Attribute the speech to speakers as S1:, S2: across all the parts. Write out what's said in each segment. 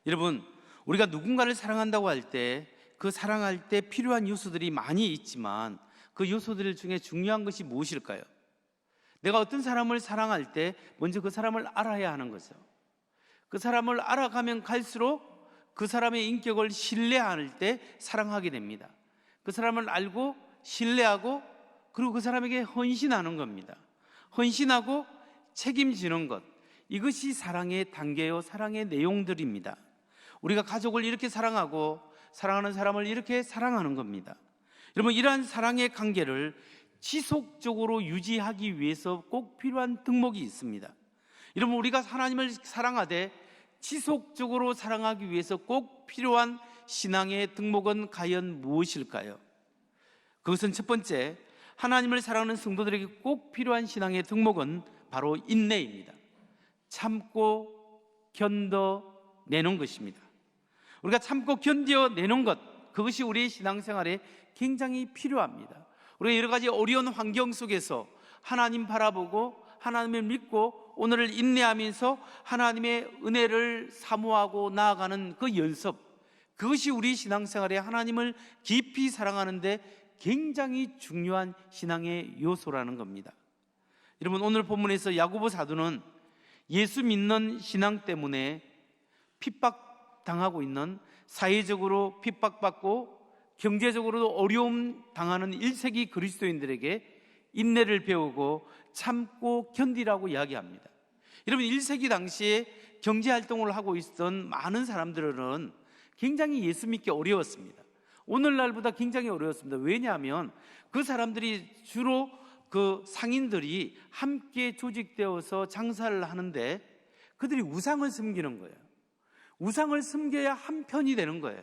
S1: 여러분, 우리가 누군가를 사랑한다고 할 때 그 사랑할 때 필요한 요소들이 많이 있지만 그 요소들 중에 중요한 것이 무엇일까요? 내가 어떤 사람을 사랑할 때 먼저 그 사람을 알아야 하는 거죠. 그 사람을 알아가면 갈수록 그 사람의 인격을 신뢰할 때 사랑하게 됩니다. 그 사람을 알고 신뢰하고 그리고 그 사람에게 헌신하는 겁니다. 헌신하고 책임지는 것, 이것이 사랑의 단계요, 사랑의 내용들입니다. 우리가 가족을 이렇게 사랑하고 사랑하는 사람을 이렇게 사랑하는 겁니다. 여러분, 이러한 사랑의 관계를 지속적으로 유지하기 위해서 꼭 필요한 덕목이 있습니다. 여러분, 우리가 하나님을 사랑하되 지속적으로 사랑하기 위해서 꼭 필요한 신앙의 덕목은 과연 무엇일까요? 그것은 첫 번째, 하나님을 사랑하는 성도들에게 꼭 필요한 신앙의 덕목은 바로 인내입니다. 참고 견뎌내는 것입니다. 우리가 참고 견뎌내는 것, 그것이 우리의 신앙생활에 굉장히 필요합니다. 우리가 여러 가지 어려운 환경 속에서 하나님 바라보고 하나님을 믿고 오늘을 인내하면서 하나님의 은혜를 사모하고 나아가는 그 연습, 그것이 우리 신앙생활에 하나님을 깊이 사랑하는 데 굉장히 중요한 신앙의 요소라는 겁니다. 여러분, 오늘 본문에서 야고보 사도는 예수 믿는 신앙 때문에 핍박당하고 있는, 사회적으로 핍박받고 경제적으로도 어려움 당하는 1세기 그리스도인들에게 인내를 배우고 참고 견디라고 이야기합니다. 여러분, 1세기 당시에 경제활동을 하고 있었던 많은 사람들은 굉장히 예수 믿기 어려웠습니다. 오늘날보다 굉장히 어려웠습니다. 왜냐하면 그 사람들이 주로 그 상인들이 함께 조직되어서 장사를 하는데 그들이 우상을 섬기는 거예요. 우상을 섬겨야 한 편이 되는 거예요.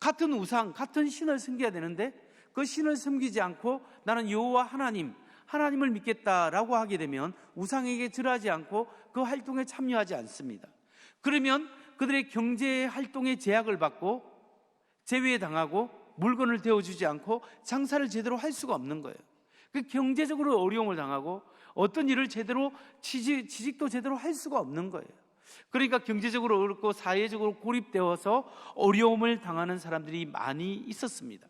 S1: 같은 우상, 같은 신을 섬겨야 되는데 그 신을 섬기지 않고 나는 여호와 하나님을 믿겠다라고 하게 되면 우상에게 절하지 않고 그 활동에 참여하지 않습니다. 그러면 그들의 경제 활동에 제약을 받고 제외당하고 물건을 대어주지 않고 장사를 제대로 할 수가 없는 거예요. 그 경제적으로 어려움을 당하고 어떤 일을 제대로 취직도 제대로 할 수가 없는 거예요. 그러니까 경제적으로 어렵고 사회적으로 고립되어서 어려움을 당하는 사람들이 많이 있었습니다.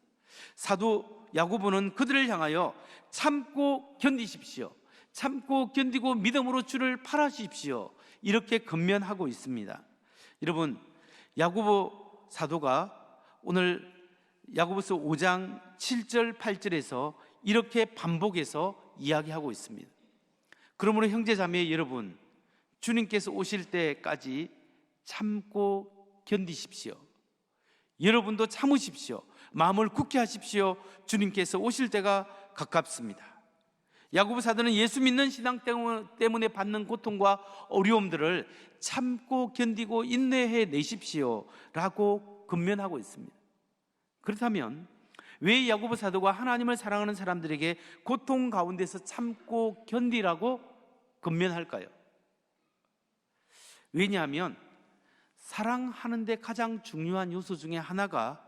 S1: 사도 야고보는 그들을 향하여 참고 견디십시오, 참고 견디고 믿음으로 주를 팔아주십시오, 이렇게 권면하고 있습니다. 여러분, 야고보 사도가 오늘 야고보서 5장 7절 8절에서 이렇게 반복해서 이야기하고 있습니다. 그러므로 형제자매 여러분, 주님께서 오실 때까지 참고 견디십시오. 여러분도 참으십시오. 마음을 굳게 하십시오. 주님께서 오실 때가 가깝습니다. 야고보 사도는 예수 믿는 신앙 때문에 받는 고통과 어려움들을 참고 견디고 인내해 내십시오 라고 권면하고 있습니다. 그렇다면 왜 야고보 사도가 하나님을 사랑하는 사람들에게 고통 가운데서 참고 견디라고 권면할까요? 왜냐하면 사랑하는 데 가장 중요한 요소 중에 하나가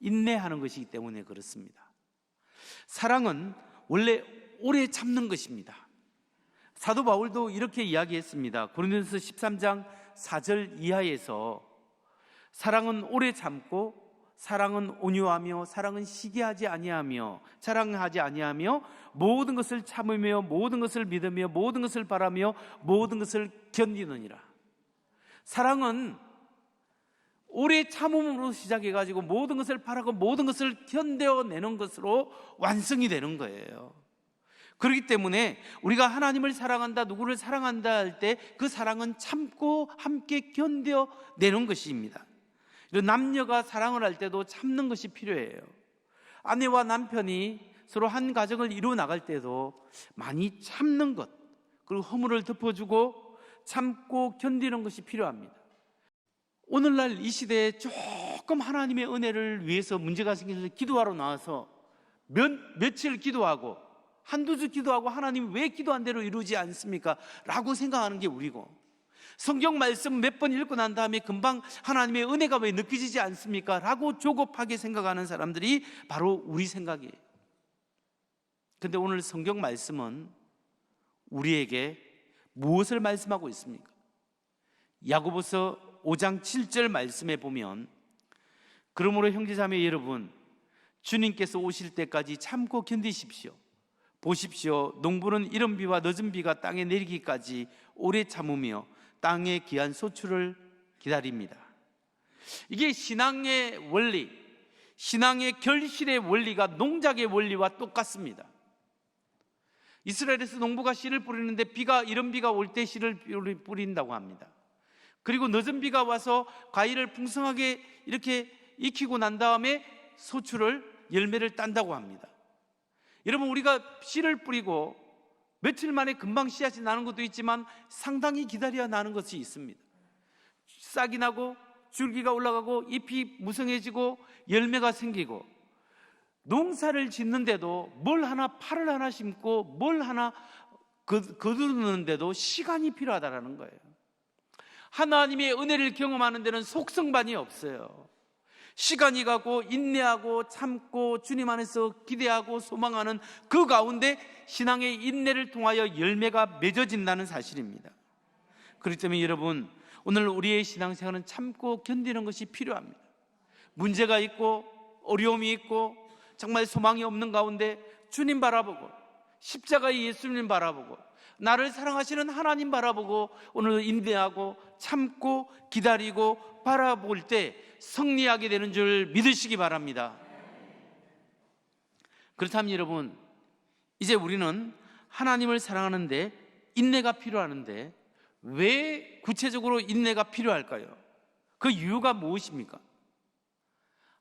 S1: 인내하는 것이기 때문에 그렇습니다. 사랑은 원래 오래 참는 것입니다. 사도 바울도 이렇게 이야기했습니다. 고린도전서 13장 4절 이하에서 사랑은 오래 참고 사랑은 온유하며 사랑은 시기하지 아니하며 자랑하지 아니하며 모든 것을 참으며 모든 것을 믿으며 모든 것을 바라며 모든 것을 견디느니라. 사랑은 오래 참음으로 시작해가지고 모든 것을 바라고 모든 것을 견뎌내는 것으로 완성이 되는 거예요. 그렇기 때문에 우리가 하나님을 사랑한다, 누구를 사랑한다 할 때 그 사랑은 참고 함께 견뎌내는 것입니다. 남녀가 사랑을 할 때도 참는 것이 필요해요. 아내와 남편이 서로 한 가정을 이루어 나갈 때도 많이 참는 것, 그리고 허물을 덮어주고 참고 견디는 것이 필요합니다. 오늘날 이 시대에 조금 하나님의 은혜를 위해서 문제가 생겨서 기도하러 나와서 며칠 기도하고 한두 주 기도하고 하나님 왜 기도한 대로 이루지 않습니까? 라고 생각하는 게 우리고, 성경 말씀 몇 번 읽고 난 다음에 금방 하나님의 은혜가 왜 느껴지지 않습니까? 라고 조급하게 생각하는 사람들이 바로 우리 생각이에요. 그런데 오늘 성경 말씀은 우리에게 무엇을 말씀하고 있습니까? 야고보서 5장 7절 말씀에 보면, 그러므로 형제자매 여러분, 주님께서 오실 때까지 참고 견디십시오. 보십시오, 농부는 이른 비와 늦은 비가 땅에 내리기까지 오래 참으며 땅의 귀한 소출을 기다립니다. 이게 신앙의 원리, 신앙의 결실의 원리가 농작의 원리와 똑같습니다. 이스라엘에서 농부가 씨를 뿌리는데 이른 비가 올 때 씨를 뿌린다고 합니다. 그리고 늦은 비가 와서 과일을 풍성하게 이렇게 익히고 난 다음에 열매를 딴다고 합니다. 여러분, 우리가 씨를 뿌리고 며칠 만에 금방 씨앗이 나는 것도 있지만 상당히 기다려야 나는 것이 있습니다. 싹이 나고 줄기가 올라가고 잎이 무성해지고 열매가 생기고, 농사를 짓는데도 팔을 하나 심고 뭘 하나 거두는데도 시간이 필요하다는 거예요. 하나님의 은혜를 경험하는 데는 속성반이 없어요. 시간이 가고 인내하고 참고 주님 안에서 기대하고 소망하는 그 가운데 신앙의 인내를 통하여 열매가 맺어진다는 사실입니다. 그렇기 때문에 여러분, 오늘 우리의 신앙생활은 참고 견디는 것이 필요합니다. 문제가 있고 어려움이 있고 정말 소망이 없는 가운데 주님 바라보고, 십자가의 예수님 바라보고, 나를 사랑하시는 하나님 바라보고 오늘 인내하고 참고 기다리고 바라볼 때 승리하게 되는 줄 믿으시기 바랍니다. 그렇다면 여러분, 이제 우리는 하나님을 사랑하는데 인내가 필요하는데 왜 구체적으로 인내가 필요할까요? 그 이유가 무엇입니까?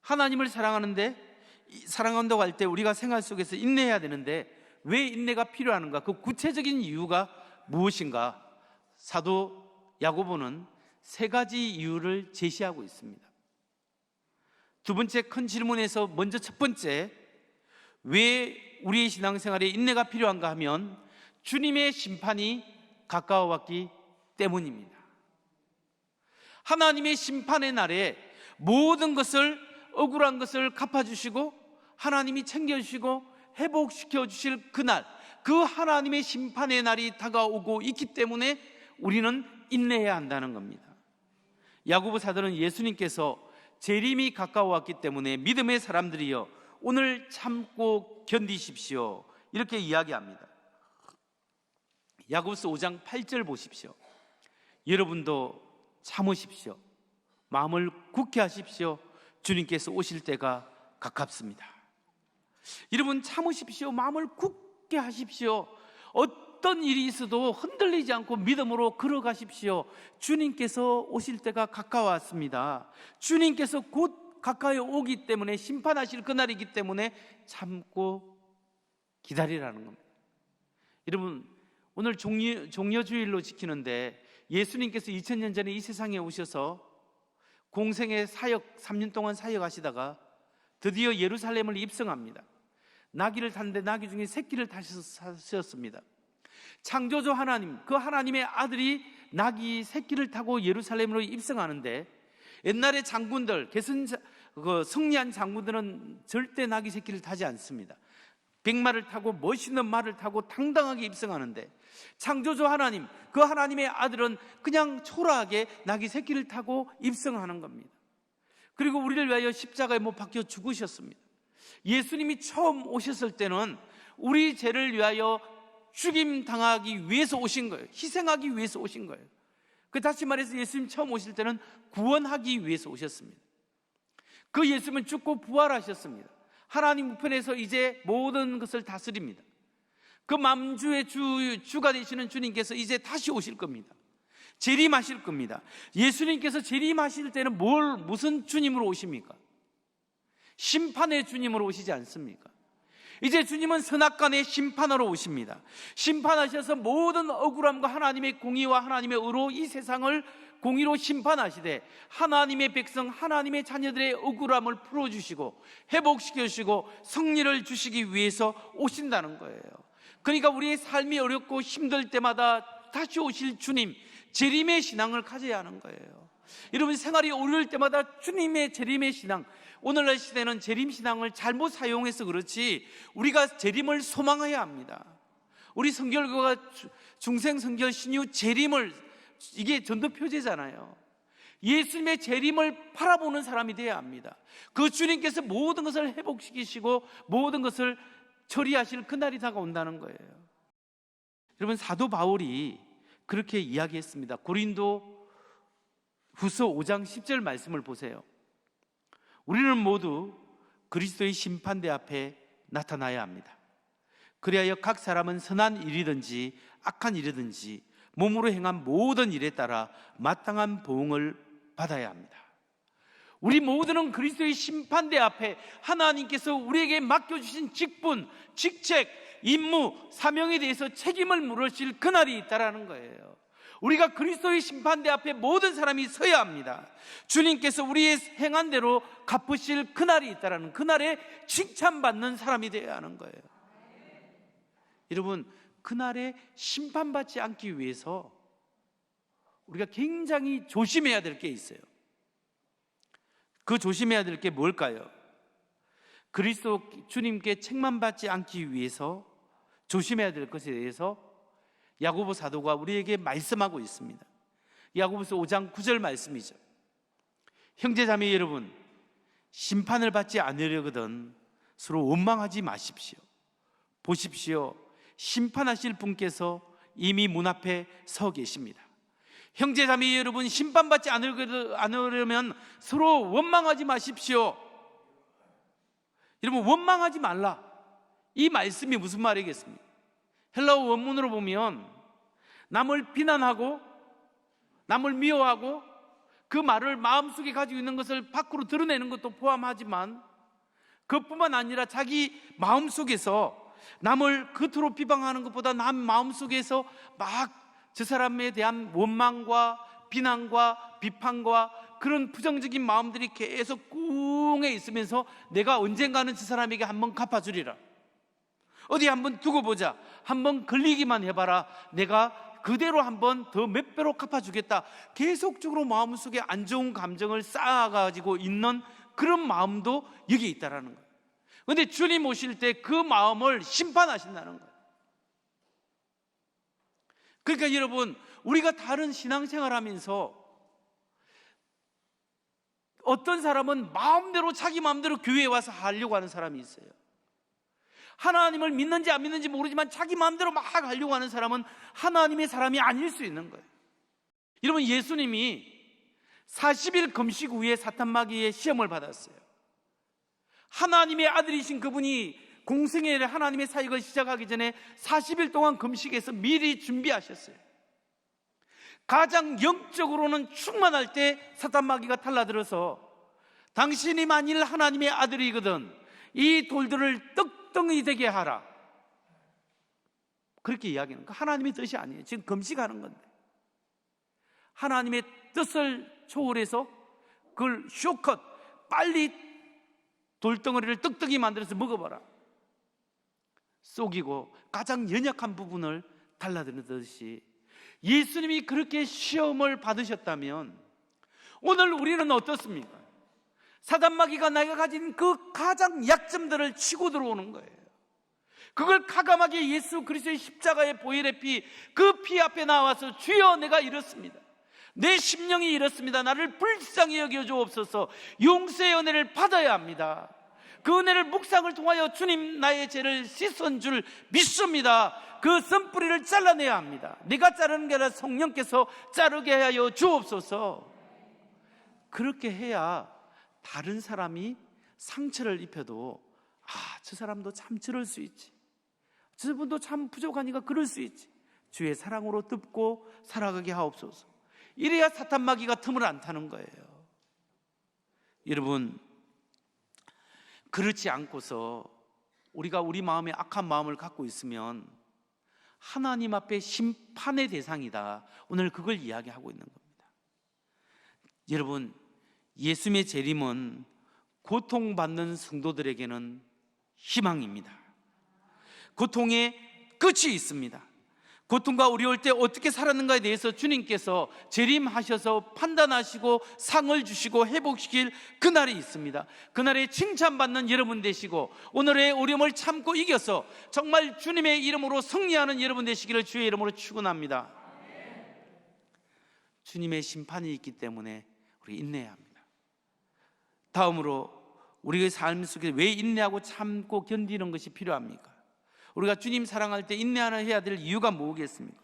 S1: 하나님을 사랑한다고 할 때 우리가 생활 속에서 인내해야 되는데 왜 인내가 필요한가? 그 구체적인 이유가 무엇인가? 사도 야고보는 3가지 이유를 제시하고 있습니다. 두 번째 큰 질문에서 먼저 첫 번째, 왜 우리의 신앙생활에 인내가 필요한가 하면 주님의 심판이 가까워왔기 때문입니다. 하나님의 심판의 날에 모든 것을, 억울한 것을 갚아주시고 하나님이 챙겨주시고 회복시켜 주실 그날, 그 하나님의 심판의 날이 다가오고 있기 때문에 우리는 인내해야 한다는 겁니다. 야고보 사도는 예수님께서 재림이 가까워왔기 때문에 믿음의 사람들이여 오늘 참고 견디십시오, 이렇게 이야기합니다. 야고보서 5장 8절 보십시오. 여러분도 참으십시오. 마음을 굳게 하십시오. 주님께서 오실 때가 가깝습니다. 여러분, 참으십시오. 마음을 굳게 하십시오. 어떤 일이 있어도 흔들리지 않고 믿음으로 걸어가십시오. 주님께서 오실 때가 가까웠습니다. 주님께서 곧 가까이 오기 때문에, 심판하실 그날이기 때문에 참고 기다리라는 겁니다. 여러분, 오늘 종려주일로 지키는데 예수님께서 2000년 전에 이 세상에 오셔서 공생의 사역, 3년 동안 사역하시다가 드디어 예루살렘을 입성합니다. 나귀를 탔는데 나귀 중에 새끼를 타셨습니다. 창조주 하나님, 그 하나님의 아들이 나귀 새끼를 타고 예루살렘으로 입성하는데, 옛날의 장군들, 승리한 장군들은 절대 나귀 새끼를 타지 않습니다. 백마를 타고 멋있는 말을 타고 당당하게 입성하는데, 창조주 하나님, 그 하나님의 아들은 그냥 초라하게 나귀 새끼를 타고 입성하는 겁니다. 그리고 우리를 위하여 십자가에 못 박혀 죽으셨습니다. 예수님이 처음 오셨을 때는 우리 죄를 위하여 죽임 당하기 위해서 오신 거예요. 희생하기 위해서 오신 거예요. 다시 말해서 예수님 처음 오실 때는 구원하기 위해서 오셨습니다. 그 예수님은 죽고 부활하셨습니다. 하나님 우편에서 이제 모든 것을 다스립니다. 그 만주의 주가 되시는 주님께서 이제 다시 오실 겁니다. 재림하실 겁니다. 예수님께서 재림하실 때는 무슨 주님으로 오십니까? 심판의 주님으로 오시지 않습니까? 이제 주님은 선악간의 심판하러 오십니다. 심판하셔서 모든 억울함과 하나님의 공의와 하나님의 의로 이 세상을 공의로 심판하시되, 하나님의 백성, 하나님의 자녀들의 억울함을 풀어주시고 회복시켜주시고 승리를 주시기 위해서 오신다는 거예요. 그러니까 우리의 삶이 어렵고 힘들 때마다 다시 오실 주님, 재림의 신앙을 가져야 하는 거예요. 여러분, 생활이 어려울 때마다 주님의 재림의 신앙, 오늘날 시대는 재림 신앙을 잘못 사용해서 그렇지 우리가 재림을 소망해야 합니다. 우리 성결교가 중생성결 신유 재림을, 이게 전도 표제잖아요. 예수님의 재림을 바라보는 사람이 되어야 합니다. 그 주님께서 모든 것을 회복시키시고 모든 것을 처리하실 그날이 다가온다는 거예요. 여러분, 사도 바울이 그렇게 이야기했습니다. 고린도 후서 5장 10절 말씀을 보세요. 우리는 모두 그리스도의 심판대 앞에 나타나야 합니다. 그리하여 각 사람은 선한 일이든지 악한 일이든지 몸으로 행한 모든 일에 따라 마땅한 보응을 받아야 합니다. 우리 모두는 그리스도의 심판대 앞에 하나님께서 우리에게 맡겨주신 직분, 직책, 임무, 사명에 대해서 책임을 물으실 그날이 있다는 거예요. 우리가 그리스도의 심판대 앞에 모든 사람이 서야 합니다. 주님께서 우리의 행한 대로 갚으실 그날이 있다는, 그날에 칭찬받는 사람이 되어야 하는 거예요. 여러분, 그날에 심판받지 않기 위해서 우리가 굉장히 조심해야 될 게 있어요. 그 조심해야 될 게 뭘까요? 그리스도 주님께 책망받지 않기 위해서 조심해야 될 것에 대해서 야고보 사도가 우리에게 말씀하고 있습니다. 야고보서 5장 9절 말씀이죠. 형제자매 여러분, 심판을 받지 않으려거든 서로 원망하지 마십시오. 보십시오, 심판하실 분께서 이미 문 앞에 서 계십니다. 형제자매 여러분, 심판받지 않으려면 서로 원망하지 마십시오. 여러분, 원망하지 말라, 이 말씀이 무슨 말이겠습니까? 헬라어 원문으로 보면 남을 비난하고 남을 미워하고 그 말을 마음속에 가지고 있는 것을 밖으로 드러내는 것도 포함하지만 그뿐만 아니라 자기 마음속에서 남을 겉으로 비방하는 것보다 남 마음속에서 막 저 사람에 대한 원망과 비난과 비판과 그런 부정적인 마음들이 계속 꿍해 있으면서 내가 언젠가는 저 사람에게 한번 갚아주리라, 어디 한번 두고 보자, 한번 걸리기만 해봐라, 내가 그대로 한번 더 몇 배로 갚아주겠다, 계속적으로 마음속에 안 좋은 감정을 쌓아가지고 있는 그런 마음도 여기 있다라는 거예요. 그런데 주님 오실 때 그 마음을 심판하신다는 거예요. 그러니까 여러분, 우리가 다른 신앙생활 하면서 어떤 사람은 마음대로 자기 마음대로 교회에 와서 하려고 하는 사람이 있어요. 하나님을 믿는지 안 믿는지 모르지만 자기 마음대로 막 하려고 하는 사람은 하나님의 사람이 아닐 수 있는 거예요. 여러분, 예수님이 40일 금식 후에 사탄마귀의 시험을 받았어요. 하나님의 아들이신 그분이 공생애를 하나님의 사역을 시작하기 전에 40일 동안 금식해서 미리 준비하셨어요. 가장 영적으로는 충만할 때 사탄마귀가 달라들어서 당신이 만일 하나님의 아들이거든 이 돌들을 떡덩이 되게 하라, 그렇게 이야기하는 거예요. 하나님의 뜻이 아니에요. 지금 금식하는 건데 하나님의 뜻을 초월해서 그걸 쇼컷 빨리 돌덩어리를 떡떡이 만들어서 먹어봐라, 속이고 가장 연약한 부분을 달라드리듯이 예수님이 그렇게 시험을 받으셨다면 오늘 우리는 어떻습니까? 사단마귀가 내가 가진 그 가장 약점들을 치고 들어오는 거예요. 그걸 가감하게 예수 그리스도의 십자가의 보혈의 피, 그 피 앞에 나와서 주여 내가 이렇습니다, 내 심령이 이렇습니다, 나를 불쌍히 여겨 주옵소서, 용서의 은혜를 받아야 합니다. 그 은혜를 묵상을 통하여 주님 나의 죄를 씻은 줄 믿습니다. 그 쓴뿌리를 잘라내야 합니다. 내가 자르는 게 아니라 성령께서 자르게 하여 주옵소서. 그렇게 해야 다른 사람이 상처를 입혀도 저 사람도 참 저럴 수 있지, 저분도 참 부족하니까 그럴 수 있지, 주의 사랑으로 덮고 살아가게 하옵소서. 이래야 사탄마귀가 틈을 안 타는 거예요. 여러분, 그렇지 않고서 우리가 우리 마음에 악한 마음을 갖고 있으면 하나님 앞에 심판의 대상이다, 오늘 그걸 이야기하고 있는 겁니다. 여러분, 예수님의 재림은 고통받는 성도들에게는 희망입니다. 고통의 끝이 있습니다. 고통과 어려울 때 어떻게 살았는가에 대해서 주님께서 재림하셔서 판단하시고 상을 주시고 회복시킬 그날이 있습니다. 그날에 칭찬받는 여러분 되시고 오늘의 어려움을 참고 이겨서 정말 주님의 이름으로 승리하는 여러분 되시기를 주의 이름으로 축원합니다. 주님의 심판이 있기 때문에 우리 인내해야 합니다. 다음으로 우리의 삶 속에 왜 인내하고 참고 견디는 것이 필요합니까? 우리가 주님 사랑할 때 인내하는 해야 될 이유가 뭐겠습니까?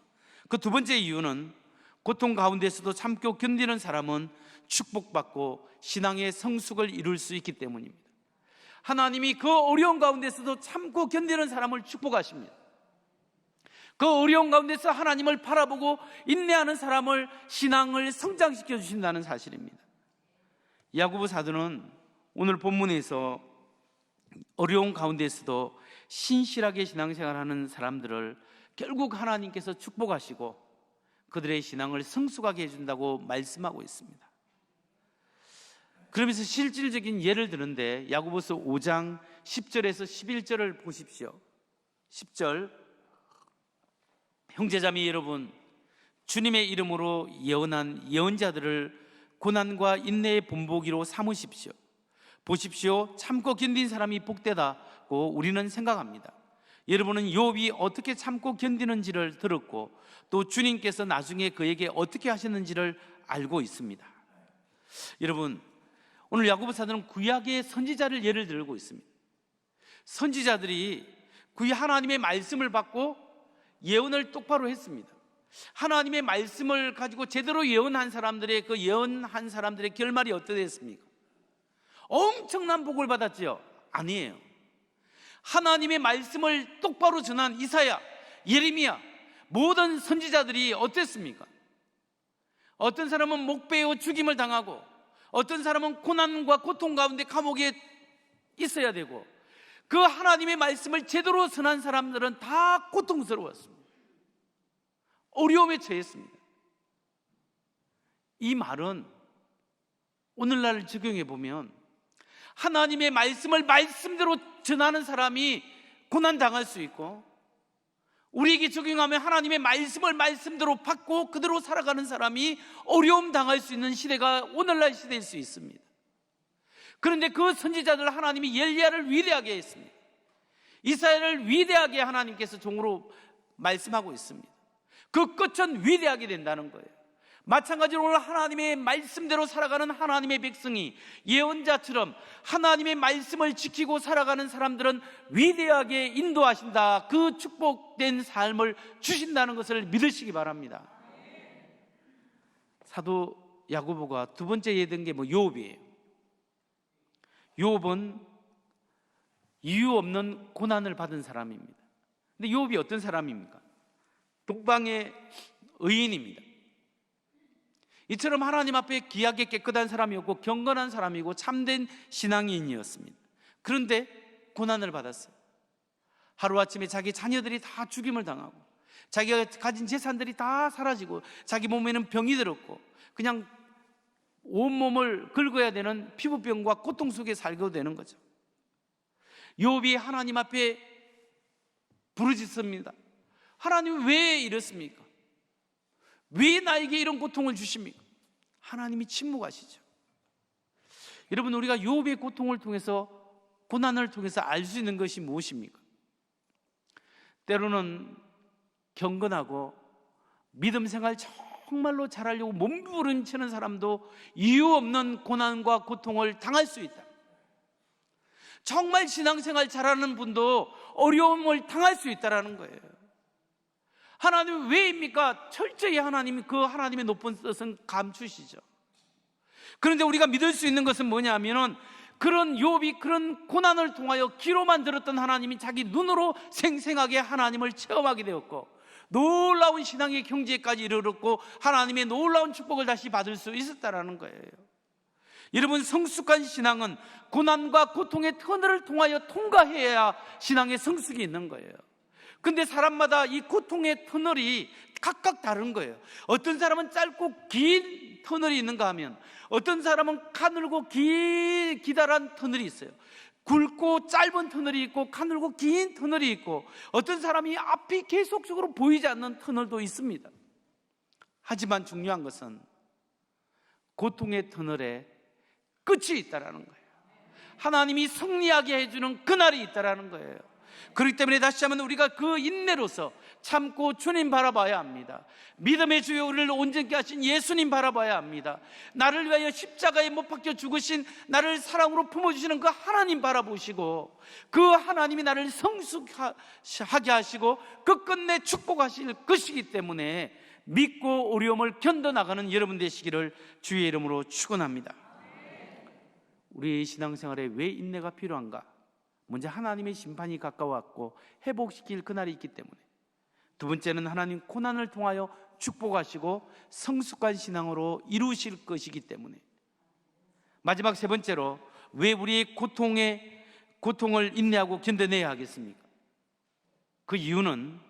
S1: 그 두 번째 이유는 고통 가운데서도 참고 견디는 사람은 축복받고 신앙의 성숙을 이룰 수 있기 때문입니다. 하나님이 그 어려운 가운데서도 참고 견디는 사람을 축복하십니다. 그 어려운 가운데서 하나님을 바라보고 인내하는 사람을 신앙을 성장시켜 주신다는 사실입니다. 야고보 사도는 오늘 본문에서 어려운 가운데서도 신실하게 신앙생활하는 사람들을 결국 하나님께서 축복하시고 그들의 신앙을 성숙하게 해준다고 말씀하고 있습니다. 그러면서 실질적인 예를 드는데 야고보서 5장 10절에서 11절을 보십시오. 10절, 형제자매 여러분, 주님의 이름으로 예언한 예언자들을 고난과 인내의 본보기로 삼으십시오. 보십시오, 참고 견딘 사람이 복되다고 우리는 생각합니다. 여러분은 욥이 어떻게 참고 견디는지를 들었고 또 주님께서 나중에 그에게 어떻게 하셨는지를 알고 있습니다. 여러분, 오늘 야고보 사도는 구약의 선지자를 예를 들고 있습니다. 선지자들이 하나님의 말씀을 받고 예언을 똑바로 했습니다. 하나님의 말씀을 가지고 제대로 예언한 사람들의 그 예언한 사람들의 결말이 어떠했습니까? 엄청난 복을 받았지요? 아니에요. 하나님의 말씀을 똑바로 전한 이사야, 예레미야, 모든 선지자들이 어땠습니까? 어떤 사람은 목베어 죽임을 당하고 어떤 사람은 고난과 고통 가운데 감옥에 있어야 되고 그 하나님의 말씀을 제대로 전한 사람들은 다 고통스러웠습니다. 어려움에 처했습니다. 이 말은 오늘날 적용해 보면 하나님의 말씀을 말씀대로 전하는 사람이 고난당할 수 있고 우리에게 적용하면 하나님의 말씀을 말씀대로 받고 그대로 살아가는 사람이 어려움 당할 수 있는 시대가 오늘날 시대일 수 있습니다. 그런데 그 선지자들 하나님이 엘리야를 위대하게 했습니다. 이사야를 위대하게 하나님께서 종으로 말씀하고 있습니다. 그 끝은 위대하게 된다는 거예요. 마찬가지로 오늘 하나님의 말씀대로 살아가는 하나님의 백성이 예언자처럼 하나님의 말씀을 지키고 살아가는 사람들은 위대하게 인도하신다. 그 축복된 삶을 주신다는 것을 믿으시기 바랍니다. 사도 야고보가 두 번째 예든 게 욥이에요. 욥은 이유 없는 고난을 받은 사람입니다. 근데 욥이 어떤 사람입니까? 독방의 의인입니다. 이처럼 하나님 앞에 귀하게 깨끗한 사람이었고 경건한 사람이고 참된 신앙인이었습니다. 그런데 고난을 받았어요. 하루아침에 자기 자녀들이 다 죽임을 당하고 자기가 가진 재산들이 다 사라지고 자기 몸에는 병이 들었고 그냥 온몸을 긁어야 되는 피부병과 고통 속에 살게 되는 거죠. 욥이 하나님 앞에 부르짖습니다. 하나님 왜 이렇습니까? 왜 나에게 이런 고통을 주십니까? 하나님이 침묵하시죠. 여러분, 우리가 욥의 고통을 통해서 고난을 통해서 알 수 있는 것이 무엇입니까? 때로는 경건하고 믿음 생활 정말로 잘하려고 몸부림치는 사람도 이유 없는 고난과 고통을 당할 수 있다. 정말 신앙생활 잘하는 분도 어려움을 당할 수 있다는 거예요. 하나님은 왜입니까? 철저히 하나님이 그 하나님의 높은 뜻은 감추시죠. 그런데 우리가 믿을 수 있는 것은 뭐냐면은 그런 욥이 그런 고난을 통하여 귀로만 들었던 하나님이 자기 눈으로 생생하게 하나님을 체험하게 되었고 놀라운 신앙의 경지에까지 이르렀고 하나님의 놀라운 축복을 다시 받을 수 있었다라는 거예요. 여러분, 성숙한 신앙은 고난과 고통의 터널을 통하여 통과해야 신앙의 성숙이 있는 거예요. 근데 사람마다 이 고통의 터널이 각각 다른 거예요. 어떤 사람은 짧고 긴 터널이 있는가 하면 어떤 사람은 가늘고 기다란 터널이 있어요. 굵고 짧은 터널이 있고 가늘고 긴 터널이 있고 어떤 사람이 앞이 계속적으로 보이지 않는 터널도 있습니다. 하지만 중요한 것은 고통의 터널에 끝이 있다라는 거예요. 하나님이 승리하게 해주는 그날이 있다라는 거예요. 그렇기 때문에 다시 한번 우리가 그 인내로서 참고 주님 바라봐야 합니다. 믿음의 주여 우리를 온전케 하신 예수님 바라봐야 합니다. 나를 위하여 십자가에 못 박혀 죽으신 나를 사랑으로 품어주시는 그 하나님 바라보시고, 그 하나님이 나를 성숙하게 하시고 끝끝내 축복하실 것이기 때문에 믿고 어려움을 견뎌나가는 여러분 되시기를 주의 이름으로 축원합니다. 우리의 신앙생활에 왜 인내가 필요한가? 먼저 하나님의 심판이 가까웠고 회복시킬 그날이 있기 때문에, 두 번째는 하나님 고난을 통하여 축복하시고 성숙한 신앙으로 이루실 것이기 때문에, 마지막 세 번째로 왜 우리의 고통을 인내하고 견뎌내야 하겠습니까? 그 이유는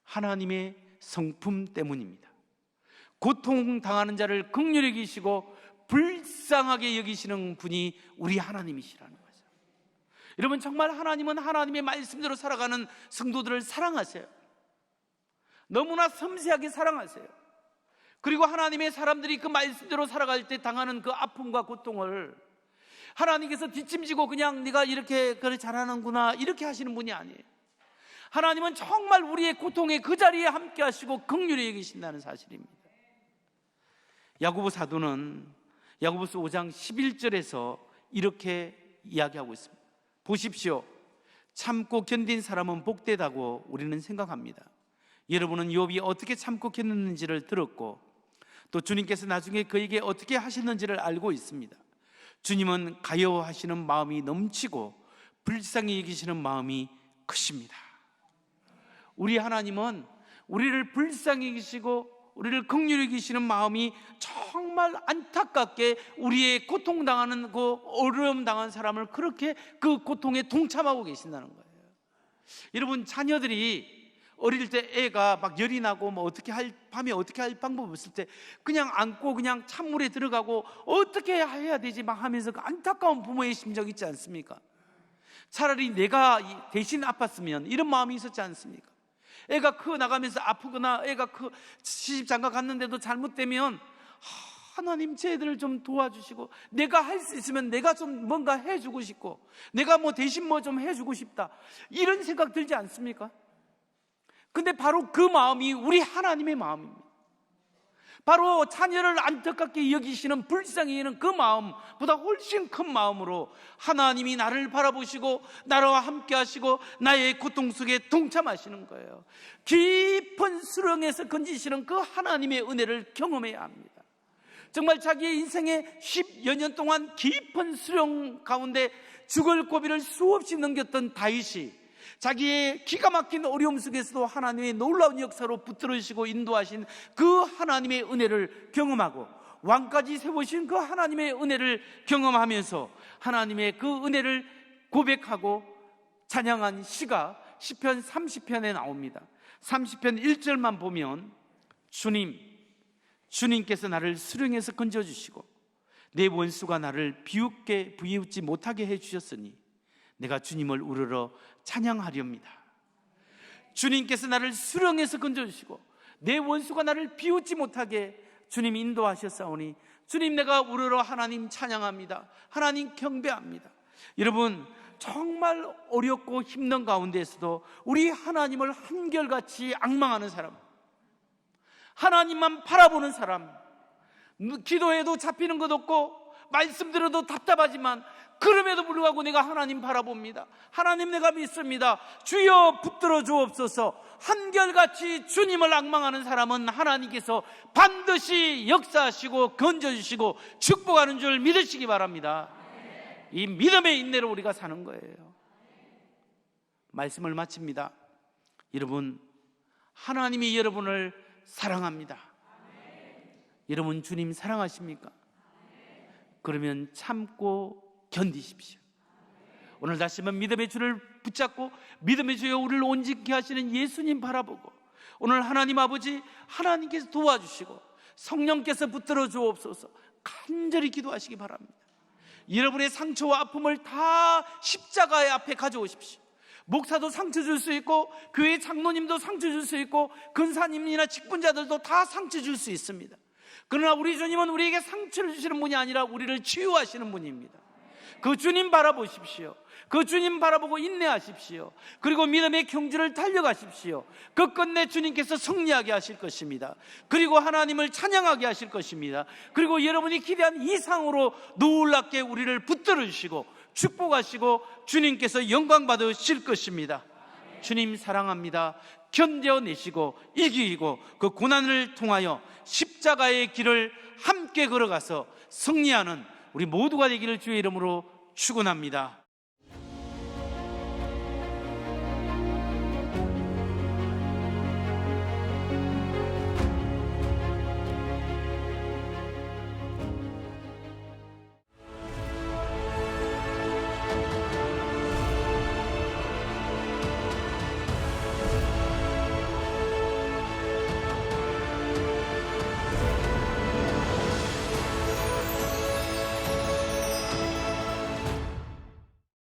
S1: 하나님의 성품 때문입니다. 고통당하는 자를 긍휼히 여기시고 불쌍하게 여기시는 분이 우리 하나님이시라는 거죠. 여러분, 정말 하나님은 하나님의 말씀대로 살아가는 성도들을 사랑하세요. 너무나 섬세하게 사랑하세요. 그리고 하나님의 사람들이 그 말씀대로 살아갈 때 당하는 그 아픔과 고통을 하나님께서 뒷짐지고 그냥 네가 이렇게 그래 잘하는구나 이렇게 하시는 분이 아니에요. 하나님은 정말 우리의 고통의 그 자리에 함께 하시고 긍휼히 여기신다는 사실입니다. 야고보 사도는 야고보서 5장 11절에서 이렇게 이야기하고 있습니다. 보십시오. 참고 견딘 사람은 복되다고 우리는 생각합니다. 여러분은 욥이 어떻게 참고 견뎠는지를 들었고, 또 주님께서 나중에 그에게 어떻게 하셨는지를 알고 있습니다. 주님은 가여워하시는 마음이 넘치고 불쌍히 여기시는 마음이 크십니다. 우리 하나님은 우리를 불쌍히 여기시고 우리를 긍휼히 여기시는 마음이 정말 안타깝게 우리의 고통당하는 그 어려움 당한 사람을 그렇게 그 고통에 동참하고 계신다는 거예요. 여러분, 자녀들이 어릴 때 애가 막 열이 나고 뭐 밤에 어떻게 할 방법이 없을 때 그냥 안고 그냥 찬물에 들어가고 어떻게 해야 되지 막 하면서 그 안타까운 부모의 심정 있지 않습니까? 차라리 내가 대신 아팠으면 이런 마음이 있었지 않습니까? 애가 나가면서 아프거나 애가 시집장가 갔는데도 잘못되면 하나님 제 애들을 좀 도와주시고, 내가 할 수 있으면 내가 좀 뭔가 해주고 싶고, 내가 뭐 대신 뭐 좀 해주고 싶다, 이런 생각 들지 않습니까? 근데 바로 그 마음이 우리 하나님의 마음입니다. 바로 자녀를 안타깝게 여기시는 불쌍히 여기는 그 마음보다 훨씬 큰 마음으로 하나님이 나를 바라보시고 나와 함께 하시고 나의 고통 속에 동참하시는 거예요. 깊은 수렁에서 건지시는 그 하나님의 은혜를 경험해야 합니다. 정말 자기의 인생의 10여 년 동안 깊은 수렁 가운데 죽을 고비를 수없이 넘겼던 다윗이 자기의 기가 막힌 어려움 속에서도 하나님의 놀라운 역사로 붙들으시고 인도하신 그 하나님의 은혜를 경험하고, 왕까지 세우신 그 하나님의 은혜를 경험하면서 하나님의 그 은혜를 고백하고 찬양한 시가 시편 30편에 나옵니다. 30편 1절만 보면 주님께서 나를 수렁에서 건져주시고 내 원수가 나를 비웃지 못하게 해주셨으니 내가 주님을 우러러 찬양하렵니다. 주님께서 나를 수렁에서 건져주시고 내 원수가 나를 비웃지 못하게 주님 인도하셨사오니 주님 내가 우러러 하나님 찬양합니다. 하나님 경배합니다. 여러분, 정말 어렵고 힘든 가운데에서도 우리 하나님을 한결같이 앙망하는 사람, 하나님만 바라보는 사람, 기도해도 잡히는 것 없고 말씀 들어도 답답하지만 그럼에도 불구하고 내가 하나님 바라봅니다. 하나님 내가 믿습니다. 주여 붙들어 주옵소서. 한결같이 주님을 앙망하는 사람은 하나님께서 반드시 역사하시고 건져주시고 축복하는 줄 믿으시기 바랍니다. 이 믿음의 인내로 우리가 사는 거예요. 말씀을 마칩니다. 여러분, 하나님이 여러분을 사랑합니다. 여러분, 주님 사랑하십니까? 그러면 참고 견디십시오. 오늘 다시 한번 믿음의 줄을 붙잡고 믿음의 주여 우리를 온전케 하시는 예수님 바라보고, 오늘 하나님 아버지 하나님께서 도와주시고 성령께서 붙들어 주옵소서 간절히 기도하시기 바랍니다. 여러분의 상처와 아픔을 다 십자가의 앞에 가져오십시오. 목사도 상처 줄 수 있고 교회 장로님도 상처 줄 수 있고 근사님이나 직분자들도 다 상처 줄 수 있습니다. 그러나 우리 주님은 우리에게 상처를 주시는 분이 아니라 우리를 치유하시는 분입니다. 그 주님 바라보십시오. 그 주님 바라보고 인내하십시오. 그리고 믿음의 경주를 달려가십시오. 끝끝내 주님께서 승리하게 하실 것입니다. 그리고 하나님을 찬양하게 하실 것입니다. 그리고 여러분이 기대한 이상으로 놀랍게 우리를 붙들어 주시고 축복하시고 주님께서 영광 받으실 것입니다. 주님 사랑합니다. 견뎌내시고 이기고 그 고난을 통하여 십자가의 길을 함께 걸어가서 승리하는 우리 모두가 되기를 주의 이름으로 축원합니다.